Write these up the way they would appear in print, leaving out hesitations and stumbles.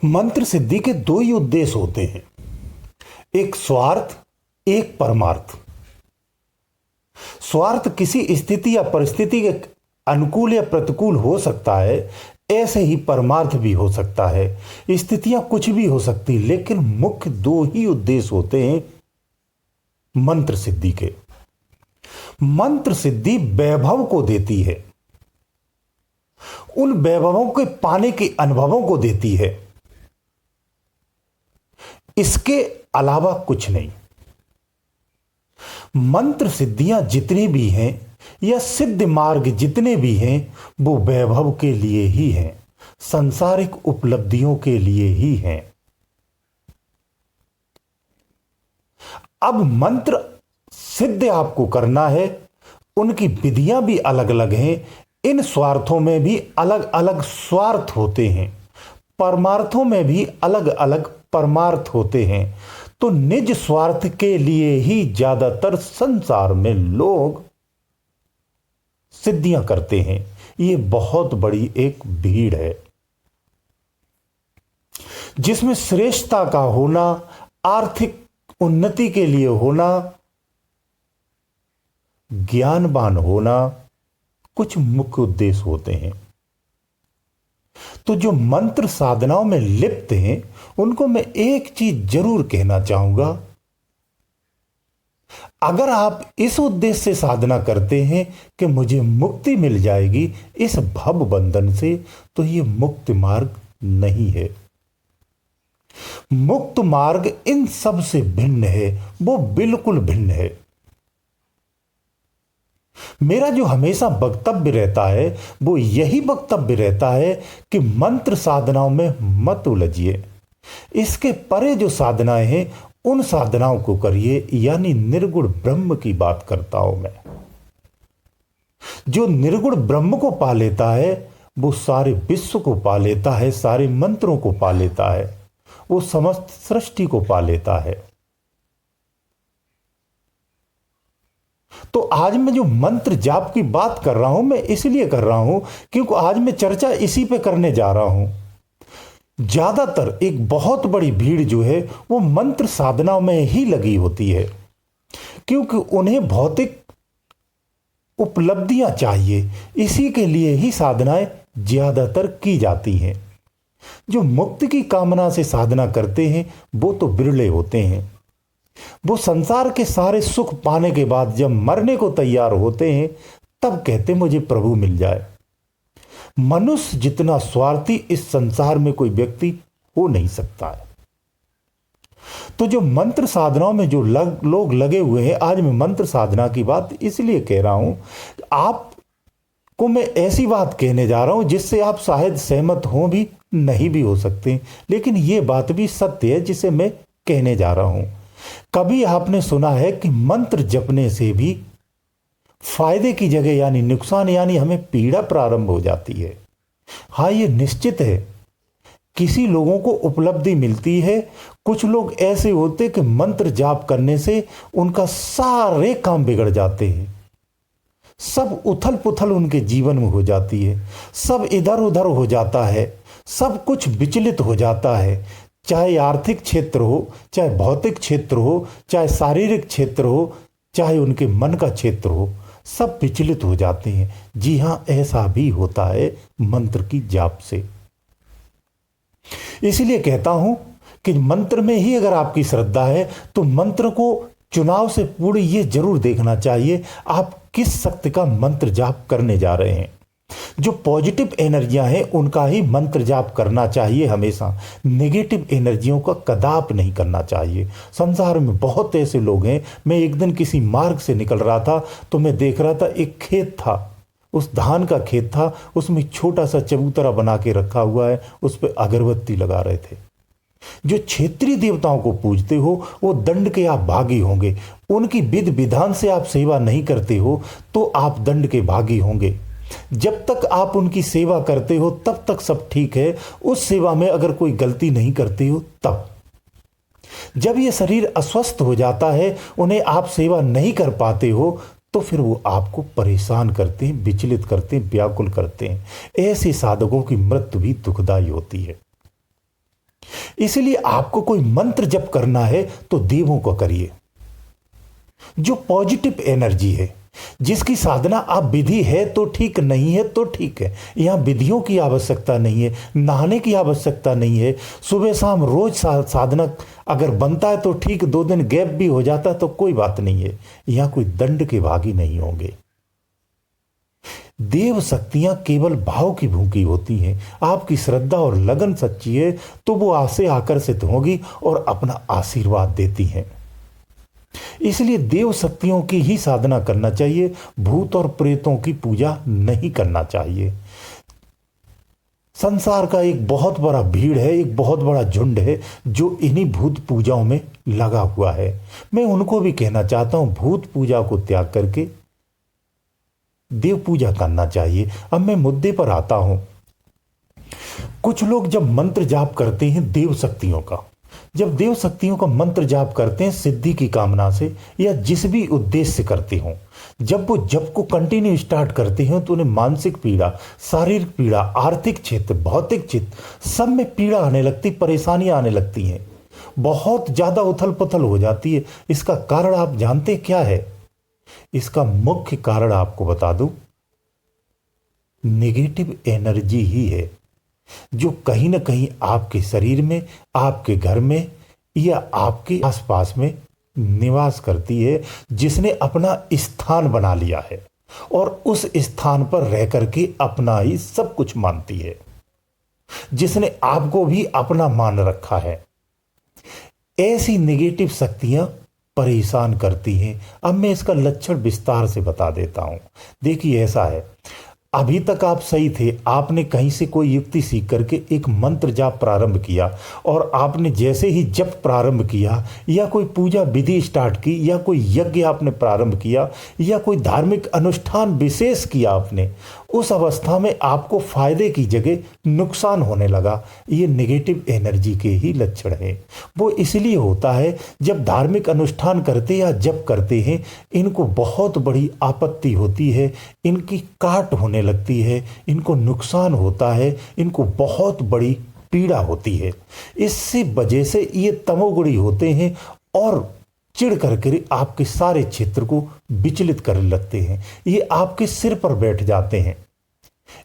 मंत्र सिद्धि के दो ही उद्देश्य होते हैं, एक स्वार्थ, एक परमार्थ। स्वार्थ किसी स्थिति या परिस्थिति के अनुकूल या प्रतिकूल हो सकता है, ऐसे ही परमार्थ भी हो सकता है। स्थितियां कुछ भी हो सकती, लेकिन मुख्य दो ही उद्देश्य होते हैं मंत्र सिद्धि के। मंत्र सिद्धि वैभव को देती है, उन वैभवों के पाने के अनुभवों को देती है, इसके अलावा कुछ नहीं। मंत्र सिद्धियां जितनी भी हैं या सिद्ध मार्ग जितने भी हैं, वो वैभव के लिए ही हैं, सांसारिक उपलब्धियों के लिए ही हैं। अब मंत्र सिद्ध आपको करना है, उनकी विधियां भी अलग अलग हैं। इन स्वार्थों में भी अलग अलग स्वार्थ होते हैं, परमार्थों में भी अलग अलग परमार्थ होते हैं। तो निज स्वार्थ के लिए ही ज्यादातर संसार में लोग सिद्धियां करते हैं। ये बहुत बड़ी एक भीड़ है, जिसमें श्रेष्ठता का होना, आर्थिक उन्नति के लिए होना, ज्ञानवान होना कुछ मुख्य उद्देश्य होते हैं। तो जो मंत्र साधनाओं में लिप्त हैं, उनको मैं एक चीज जरूर कहना चाहूंगा। अगर आप इस उद्देश्य से साधना करते हैं कि मुझे मुक्ति मिल जाएगी इस भव बंधन से, तो ये मुक्त मार्ग नहीं है। मुक्त मार्ग इन सब से भिन्न है, वो बिल्कुल भिन्न है। मेरा जो हमेशा वक्तव्य रहता है, वो यही वक्तव्य रहता है कि मंत्र साधनाओं में मत उलझिए। इसके परे जो साधनाएं हैं, उन साधनाओं को करिए, यानी निर्गुण ब्रह्म की बात करता हूं मैं। जो निर्गुण ब्रह्म को पा लेता है, वो सारे विश्व को पा लेता है, सारे मंत्रों को पा लेता है, वो समस्त सृष्टि को पा लेता है। तो आज मैं जो मंत्र जाप की बात कर रहा हूं, मैं इसलिए कर रहा हूं क्योंकि आज मैं चर्चा इसी पे करने जा रहा हूं। ज्यादातर एक बहुत बड़ी भीड़ जो है, वो मंत्र साधनाओं में ही लगी होती है, क्योंकि उन्हें भौतिक उपलब्धियां चाहिए। इसी के लिए ही साधनाएं ज्यादातर की जाती हैं। जो मुक्ति की कामना से साधना करते हैं, वो तो बिरले होते हैं। वो संसार के सारे सुख पाने के बाद जब मरने को तैयार होते हैं, तब कहते मुझे प्रभु मिल जाए। मनुष्य जितना स्वार्थी इस संसार में कोई व्यक्ति हो नहीं सकता है। तो जो मंत्र साधनाओं में जो लोग लगे हुए हैं, आज मैं मंत्र साधना की बात इसलिए कह रहा हूं, आपको मैं ऐसी बात कहने जा रहा हूं जिससे आप शायद सहमत हो भी, नहीं भी हो सकते, लेकिन यह बात भी सत्य है जिसे मैं कहने जा रहा हूं। कभी आपने सुना है कि मंत्र जपने से भी फायदे की जगह यानी नुकसान, यानी हमें पीड़ा प्रारंभ हो जाती है? हाँ, ये निश्चित है। किसी लोगों को उपलब्धि मिलती है। कुछ लोग ऐसे होते कि मंत्र जाप करने से उनका सारे काम बिगड़ जाते हैं, सब उथल पुथल उनके जीवन में हो जाती है, सब इधर उधर हो जाता है, सब कुछ विचलित हो जाता है। चाहे आर्थिक क्षेत्र हो, चाहे भौतिक क्षेत्र हो, चाहे शारीरिक क्षेत्र हो, चाहे उनके मन का क्षेत्र हो, सब विचलित हो जाते हैं। जी हां, ऐसा भी होता है मंत्र की जाप से। इसलिए कहता हूं कि मंत्र में ही अगर आपकी श्रद्धा है, तो मंत्र को चुनाव से पूरी ये जरूर देखना चाहिए आप किस शक्ति का मंत्र जाप करने जा रहे हैं। जो पॉजिटिव एनर्जियां हैं, उनका ही मंत्र जाप करना चाहिए हमेशा। नेगेटिव एनर्जियों का कदाप नहीं करना चाहिए। संसार में बहुत ऐसे लोग हैं। मैं एक दिन किसी मार्ग से निकल रहा था, तो मैं देख रहा था एक खेत था, उस धान का खेत था, उसमें छोटा सा चबूतरा बना के रखा हुआ है, उस पर अगरबत्ती लगा रहे थे। जो क्षेत्रीय देवताओं को पूजते हो, वो दंड के आप भागी होंगे। उनकी विधि विधान से आप सेवा नहीं करते हो, तो आप दंड के भागी होंगे। जब तक आप उनकी सेवा करते हो, तब तक सब ठीक है। उस सेवा में अगर कोई गलती नहीं करते हो, तब जब ये शरीर अस्वस्थ हो जाता है, उन्हें आप सेवा नहीं कर पाते हो, तो फिर वो आपको परेशान करते हैं, विचलित करते हैं, व्याकुल करते हैं। ऐसे साधकों की मृत्यु भी दुखदायी होती है। इसलिए आपको कोई मंत्र जप करना है तो देवों को करिए। जो पॉजिटिव एनर्जी है, जिसकी साधना आप विधि है तो ठीक, नहीं है तो ठीक है। यहां विधियों की आवश्यकता नहीं है, नहाने की आवश्यकता नहीं है। सुबह शाम रोज साधना अगर बनता है तो ठीक, 2 दिन गैप भी हो जाता है तो कोई बात नहीं है। यहां कोई दंड के भागी नहीं होंगे। देव शक्तियां केवल भाव की भूखी होती हैं। आपकी श्रद्धा और लगन सच्ची है तो वो आपसे आकर्षित होगी और अपना आशीर्वाद देती हैं। इसलिए देव शक्तियों की ही साधना करना चाहिए, भूत और प्रेतों की पूजा नहीं करना चाहिए। संसार का एक बहुत बड़ा भीड़ है, एक बहुत बड़ा झुंड है जो इन्हीं भूत पूजाओं में लगा हुआ है। मैं उनको भी कहना चाहता हूं, भूत पूजा को त्याग करके देव पूजा करना चाहिए। अब मैं मुद्दे पर आता हूं। कुछ लोग जब मंत्र जाप करते हैं देव शक्तियों का, जब देव शक्तियों का मंत्र जाप करते हैं सिद्धि की कामना से या जिस भी उद्देश्य से करते हो, जब वो जप को कंटिन्यू स्टार्ट करते हो तो उन्हें मानसिक पीड़ा, शारीरिक पीड़ा, आर्थिक क्षेत्र, भौतिक क्षेत्र सब में पीड़ा आने लगती, परेशानियां आने लगती हैं, बहुत ज्यादा उथल पुथल हो जाती है। इसका कारण आप जानते क्या है? इसका मुख्य कारण आपको बता दूं, नेगेटिव एनर्जी ही है जो कहीं ना कहीं आपके शरीर में, आपके घर में या आपके आसपास में निवास करती है, जिसने अपना स्थान बना लिया है और उस स्थान पर रह करके अपना ही सब कुछ मानती है, जिसने आपको भी अपना मान रखा है। ऐसी नेगेटिव शक्तियां परेशान करती हैं। अब मैं इसका लक्षण विस्तार से बता देता हूं। देखिए ऐसा है, अभी तक आप सही थे, आपने कहीं से कोई युक्ति सीख करके एक मंत्र जाप प्रारंभ किया और आपने जैसे ही जप प्रारंभ किया या कोई पूजा विधि स्टार्ट की या कोई यज्ञ आपने प्रारंभ किया या कोई धार्मिक अनुष्ठान विशेष किया आपने, उस अवस्था में आपको फायदे की जगह नुकसान होने लगा। ये नेगेटिव एनर्जी के ही लक्षण हैं। वो इसलिए होता है जब धार्मिक अनुष्ठान करते या जप करते हैं, इनको बहुत बड़ी आपत्ति होती है, इनकी काट होने लगती है, इनको नुकसान होता है, इनको बहुत बड़ी पीड़ा होती है। इससे वजह से ये तमोगुणी होते हैं और चिढ़ करके आपके सारे क्षेत्र को विचलित करने लगते हैं। ये आपके सिर पर बैठ जाते हैं।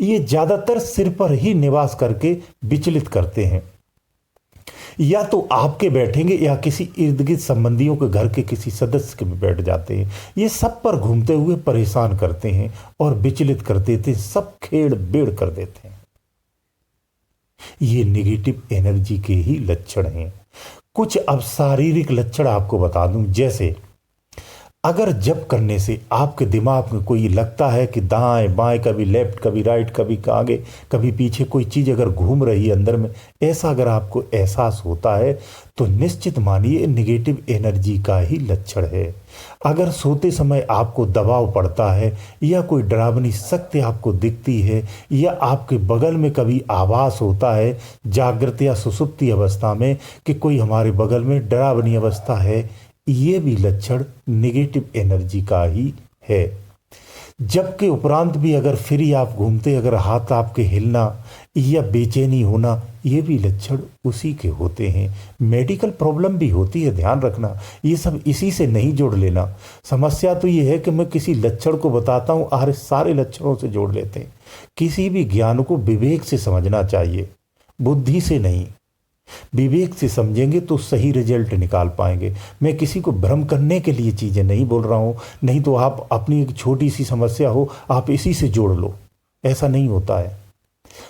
ये ज्यादातर सिर पर ही निवास करके विचलित करते हैं। या तो आपके बैठेंगे या किसी इर्द गिर्द संबंधियों के घर के किसी सदस्य के भी बैठ जाते हैं। ये सब पर घूमते हुए परेशान करते हैं और विचलित कर देते हैं, सब खेड़ बेड़ कर देते हैं। ये नेगेटिव एनर्जी के ही लक्षण हैं। कुछ अब शारीरिक लक्षण आपको बता दूं, जैसे अगर जप करने से आपके दिमाग में कोई लगता है कि दाएं बाएं, कभी लेफ्ट कभी राइट, कभी आगे कभी पीछे कोई चीज़ अगर घूम रही है अंदर में, ऐसा अगर आपको एहसास होता है तो निश्चित मानिए नेगेटिव एनर्जी का ही लक्षण है। अगर सोते समय आपको दबाव पड़ता है या कोई डरावनी शक्ति आपको दिखती है या आपके बगल में कभी आभास होता है जागृत या सुसुप्ति अवस्था में कि कोई हमारे बगल में डरावनी अवस्था है, ये भी लक्षण नेगेटिव एनर्जी का ही है। जबकि उपरांत भी अगर फिर ही आप घूमते, अगर हाथ आपके हिलना या बेचैनी होना, ये भी लक्षण उसी के होते हैं। मेडिकल प्रॉब्लम भी होती है, ध्यान रखना, ये सब इसी से नहीं जोड़ लेना। समस्या तो ये है कि मैं किसी लक्षण को बताता हूँ और सारे लक्षणों से जोड़ लेते हैं। किसी भी ज्ञान को विवेक से समझना चाहिए, बुद्धि से नहीं। विवेक से समझेंगे तो सही रिजल्ट निकाल पाएंगे। मैं किसी को भ्रम करने के लिए चीज़ें नहीं बोल रहा हूँ, नहीं तो आप अपनी एक छोटी सी समस्या हो आप इसी से जोड़ लो, ऐसा नहीं होता है।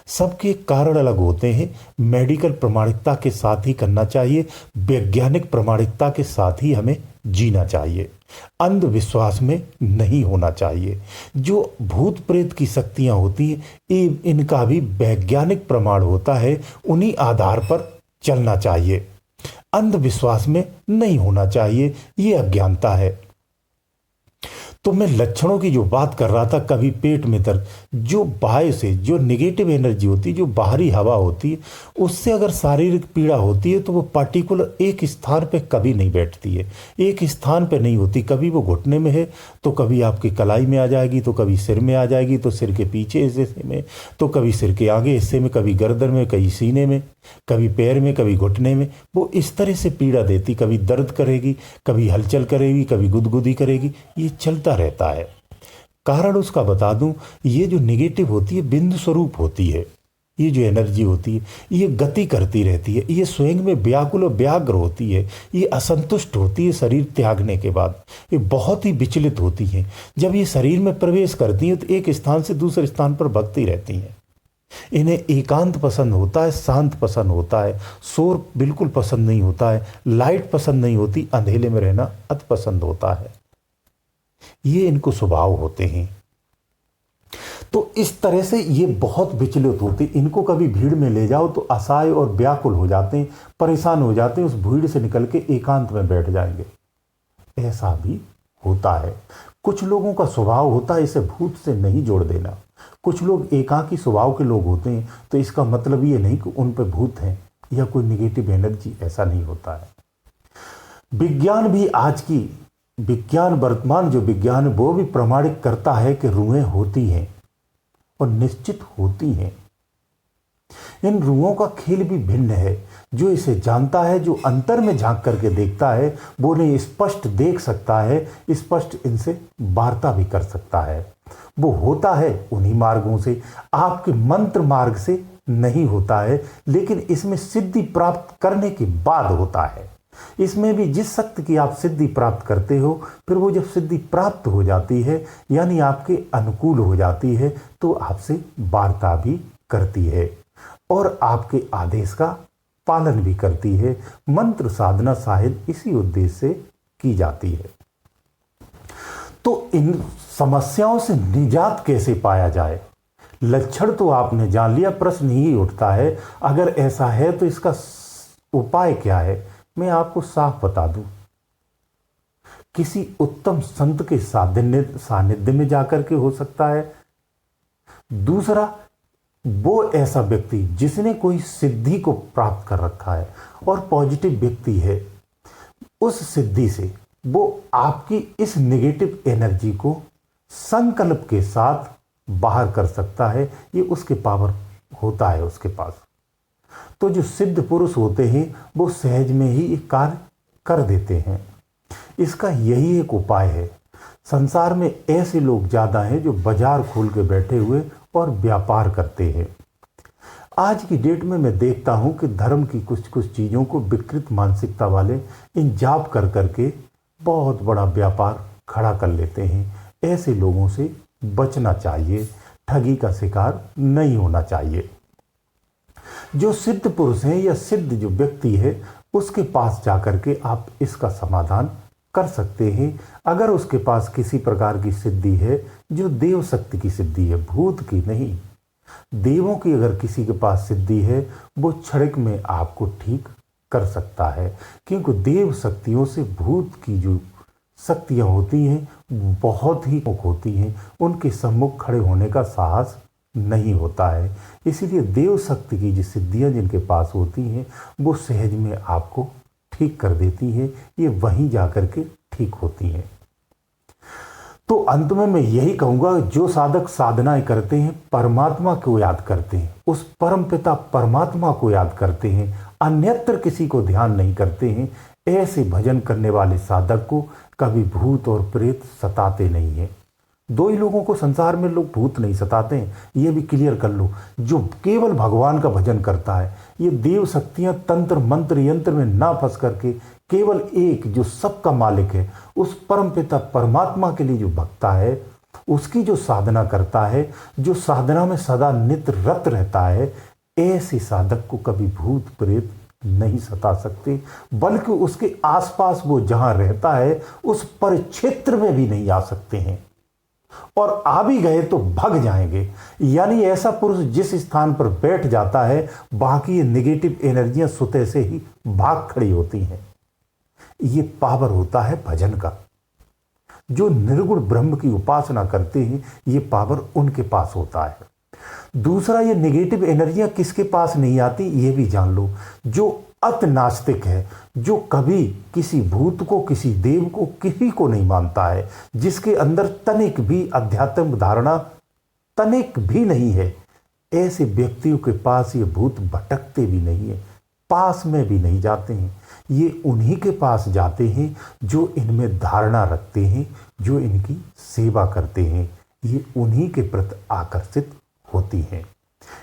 सबके कारण अलग होते हैं। मेडिकल प्रामाणिकता के साथ ही करना चाहिए, वैज्ञानिक प्रामाणिकता के साथ ही हमें जीना चाहिए, अंधविश्वास में नहीं होना चाहिए। जो भूत प्रेत की शक्तियां होती हैं, इनका भी वैज्ञानिक प्रमाण होता है, उन्हीं आधार पर चलना चाहिए, अंधविश्वास में नहीं होना चाहिए। ये अज्ञानता है। तो मैं लक्षणों की जो बात कर रहा था, कभी पेट में दर्द, जो बाहर से जो नेगेटिव एनर्जी होती है, जो बाहरी हवा होती है, उससे अगर शारीरिक पीड़ा होती है तो वो पर्टिकुलर एक स्थान पे कभी नहीं बैठती है, एक स्थान पे नहीं होती। कभी वो घुटने में है तो कभी आपकी कलाई में आ जाएगी, तो कभी सिर में आ जाएगी, तो सिर के पीछे हिस्से में, तो कभी सिर के आगे हिस्से में, कभी गर्दन में, कभी सीने में। कभी पैर में, कभी घुटने में, वो इस तरह से पीड़ा देती, कभी दर्द करेगी, कभी हलचल करेगी, कभी गुदगुदी करेगी, ये चलता रहता है। कारण उसका बता दूं, ये जो निगेटिव होती है बिंदु स्वरूप होती है। ये जो एनर्जी होती है ये गति करती रहती है, ये स्वयं में व्याकुल और व्याग्र होती है, ये असंतुष्ट होती है शरीर त्यागने के बाद, ये बहुत ही विचलित होती है। जब ये शरीर में प्रवेश करती हैं तो एक स्थान से दूसरे स्थान पर भगती रहती हैं। इन्हें एकांत पसंद होता है, शांत पसंद होता है, शोर बिल्कुल पसंद नहीं होता है, लाइट पसंद नहीं होती, अंधेले में रहना अति पसंद होता है। ये इनको स्वभाव होते हैं। तो इस तरह से ये बहुत विचलित होते, इनको कभी भीड़ में ले जाओ तो असहाय और व्याकुल हो जाते हैं, परेशान हो जाते हैं, उस भीड़ से निकल के एकांत में बैठ जाएंगे। ऐसा भी होता है। कुछ लोगों का स्वभाव होता है इसे भूत से नहीं जोड़ देना। कुछ लोग एकाकी स्वभाव के लोग होते हैं, तो इसका मतलब ये नहीं कि उन पर भूत हैं या कोई निगेटिव एनर्जी, ऐसा नहीं होता है। विज्ञान भी वर्तमान जो विज्ञान है वो भी प्रमाणित करता है कि रूहें होती हैं और निश्चित होती हैं। इन रूहों का खेल भी भिन्न है। जो इसे जानता है, जो अंतर में झांक करके देखता है, वो उन्हें स्पष्ट देख सकता है, स्पष्ट इनसे वार्ता भी कर सकता है। वो होता है उन्हीं मार्गों से, आपके मंत्र मार्ग से नहीं होता है, लेकिन इसमें सिद्धि प्राप्त करने के बाद होता है। इसमें भी जिस शक्ति की आप सिद्धि प्राप्त करते हो, फिर वो जब सिद्धि प्राप्त हो जाती है यानी आपके अनुकूल हो जाती है, तो आपसे वार्ता भी करती है और आपके आदेश का पालन भी करती है। मंत्र साधना शायद इसी उद्देश्य से की जाती है। तो इन समस्याओं से निजात कैसे पाया जाए? लक्षण तो आपने जान लिया, प्रश्न ही उठता है अगर ऐसा है तो इसका उपाय क्या है? मैं आपको साफ बता दूं, किसी उत्तम संत के सानिध्य में जाकर के हो सकता है। दूसरा, वो ऐसा व्यक्ति जिसने कोई सिद्धि को प्राप्त कर रखा है और पॉजिटिव व्यक्ति है, उस सिद्धि से वो आपकी इस नेगेटिव एनर्जी को संकल्प के साथ बाहर कर सकता है। ये उसके पावर होता है उसके पास। तो जो सिद्ध पुरुष होते हैं वो सहज में ही ये कार्य कर देते हैं। इसका यही एक उपाय है। संसार में ऐसे लोग ज़्यादा हैं जो बाजार खोल के बैठे हुए और व्यापार करते हैं। आज की डेट में मैं देखता हूं कि धर्म की कुछ कुछ चीज़ों को विकृत मानसिकता वाले इन जाप कर करके बहुत बड़ा व्यापार खड़ा कर लेते हैं। ऐसे लोगों से बचना चाहिए, ठगी का शिकार नहीं होना चाहिए। जो सिद्ध पुरुष हैं या सिद्ध जो व्यक्ति है, उसके पास जाकर के आप इसका समाधान कर सकते हैं। अगर उसके पास किसी प्रकार की सिद्धि है जो देव शक्ति की सिद्धि है, भूत की नहीं, देवों की अगर किसी के पास सिद्धि है, वो क्षणिक में आपको ठीक कर सकता है। क्योंकि देव शक्तियों से भूत की जो शक्तियाँ होती हैं बहुत ही मुख होती हैं, उनके सम्मुख खड़े होने का साहस नहीं होता है। इसीलिए देव शक्ति की जो सिद्धियाँ जिनके पास होती हैं वो सहज में आपको ठीक कर देती हैं, ये वहीं जाकर के ठीक होती हैं। तो अंत में मैं यही कहूँगा, जो साधक साधनाएं करते हैं, परमात्मा को याद करते हैं, उस परम पिता परमात्मा को याद करते हैं, अन्यत्र किसी को ध्यान नहीं करते हैं, ऐसे भजन करने वाले साधक को कभी भूत और प्रेत सताते नहीं हैं। दो ही लोगों को संसार में लोग भूत नहीं सताते हैं, ये भी क्लियर कर लो। जो केवल भगवान का भजन करता है, ये देव शक्तियाँ तंत्र मंत्र यंत्र में ना फंस करके केवल एक जो सबका मालिक है, उस परम पिता परमात्मा के लिए जो भक्ता है, उसकी जो साधना करता है, जो साधना में सदा नित्य रत रहता है, ऐसे साधक को कभी भूत प्रेत नहीं सता सकते, बल्कि उसके आसपास वो जहां रहता है उस परिक्षेत्र में भी नहीं आ सकते हैं, और आ भी गए तो भाग जाएंगे। यानी ऐसा पुरुष जिस स्थान पर बैठ जाता है, बाकी ये नेगेटिव एनर्जियां स्वतः से ही भाग खड़ी होती हैं। ये पावर होता है भजन का। जो निर्गुण ब्रह्म की उपासना करते हैं, ये पावर उनके पास होता है। दूसरा, ये नेगेटिव एनर्जियां किसके पास नहीं आती, ये भी जान लो। जो अत नास्तिक है, जो कभी किसी भूत को, किसी देव को, किसी को नहीं मानता है, जिसके अंदर तनिक भी अध्यात्म धारणा तनिक भी नहीं है, ऐसे व्यक्तियों के पास ये भूत भटकते भी नहीं है, पास में भी नहीं जाते हैं। ये उन्हीं के पास जाते हैं जो इनमें धारणा रखते हैं, जो इनकी सेवा करते हैं। ये उन्हीं के प्रति आकर्षित होती हैं।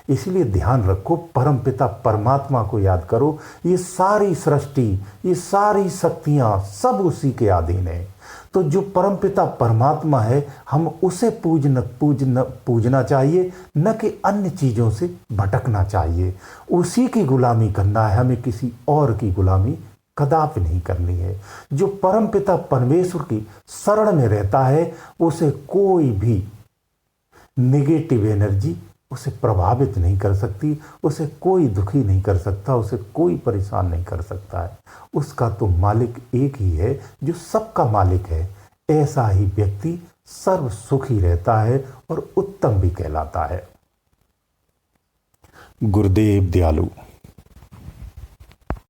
इसलिए ध्यान रखो, परमपिता परमात्मा को याद करो। ये सारी सृष्टि, ये सारी शक्तियां सब उसी के अधीन है। तो जो परमपिता परमात्मा है, हम उसे पूजना चाहिए, न कि अन्य चीज़ों से भटकना चाहिए। उसी की गुलामी करना है, हमें किसी और की गुलामी कदापि नहीं करनी है। जो परमपिता परमेश्वर की शरण में रहता है, उसे कोई भी नेगेटिव एनर्जी उसे प्रभावित नहीं कर सकती, उसे कोई दुखी नहीं कर सकता, उसे कोई परेशान नहीं कर सकता है। उसका तो मालिक एक ही है जो सबका मालिक है। ऐसा ही व्यक्ति सर्व सुखी रहता है और उत्तम भी कहलाता है। गुरुदेव दयालु।